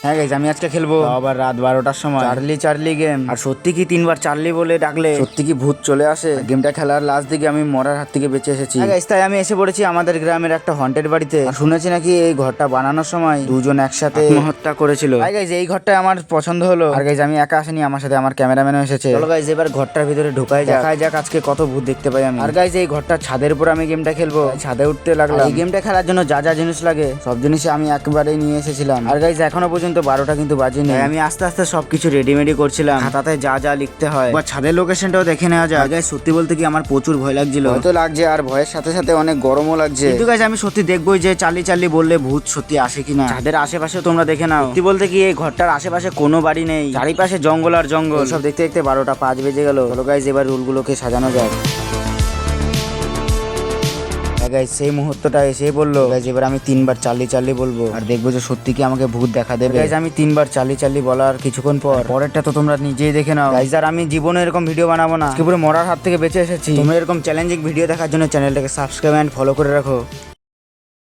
হ্যাঁ গাইজ, আমি আজকে খেলবো আবার রাত 12টার সময় চার্লি গেম। আর সত্যি কি 3বার চার্লি বলে ডাকলে সত্যি কি ভূত চলে আসে? গেমটা খেলার লাস্ট দিকে আমি মরার হাত থেকে বেঁচে এসেছি। হ্যাঁ গাইজ, তাই আমি এসে পড়েছি আমাদের গ্রামের একটা হন্টেড বাড়িতে। আর শুনেছি নাকি এই ঘরটা বানানোর সময় দুজন একসাথে আত্মহত্যা করেছিল। হ্যাঁ গাইজ, এই ঘরটা আমার পছন্দ হলো। আর গাইজ, আমি একা আসিনি, আমার সাথে আমার ক্যামেরাম্যানও এসেছে। চলো গাইজ, এবার ঘরটার ভিতরে ঢোকাই যাক আজকে কত ভূত দেখতে পাই আমি। আর গাইজ, এই ঘরটার ছাদের উপর আমি গেমটা খেলবো। ছাদে উঠতে লাগলাম। এই গেমটা খেলার জন্য যা যা জিনিস লাগে সব জিনিসই আমি একবারেই নিয়ে এসেছিলাম। আর গাইজ, এখনো পর্যন্ত 12টা কিন্তু বাজেনি। আমি আস্তে আস্তে সবকিছু রেডিমেডি করছিলাম, খাতাতে যা যা লিখতে হয়। বা ছাদের লোকেশনটাও দেখে নেওয়া যায়। গাইজ, সত্যি বলতে কি আমার প্রচুর ভয় লাগছিল। হয়তো লাগছে, আর ভয়ের সাথে সাথে অনেক গরমও লাগছে। কিন্তু গাইজ, আমি সত্যি দেখবোই যে চার্লি বললে ভূত সত্যি আসে কিনা। ছাদের আশেপাশে তোমরা দেখে নাও। সত্যি বলতে কি এই ঘরটার আশেপাশে কোনো বাড়ি নেই, চারিপাশে জঙ্গল আর জঙ্গল। সব দেখতে দেখতে 12টা 5 বেজে গেল। চলো গাইজ, এবার রুলগুলোকে সাজানো যায়। গাইজ, সেই মুহূর্তটা এসে বললো গাইজ, এবার আমি 3বার চার্লি বলবো, আর দেখবো যে সত্যি কি আমাকে ভূত দেখা দেবে। গাইজ, আমি 3বার চার্লি বলার কিছুক্ষণ পরেরটা তো তোমরা নিজেই দেখে নাও। গাইজ, আর আমি জীবনে এরকম ভিডিও বানাবো না, পুরো মরার হাত থেকে বেঁচে এসেছি। তোমরা এরকম চ্যালেঞ্জিং ভিডিও দেখার জন্য চ্যানেলটাকে সাবস্ক্রাইব এন্ড ফলো করে রাখো।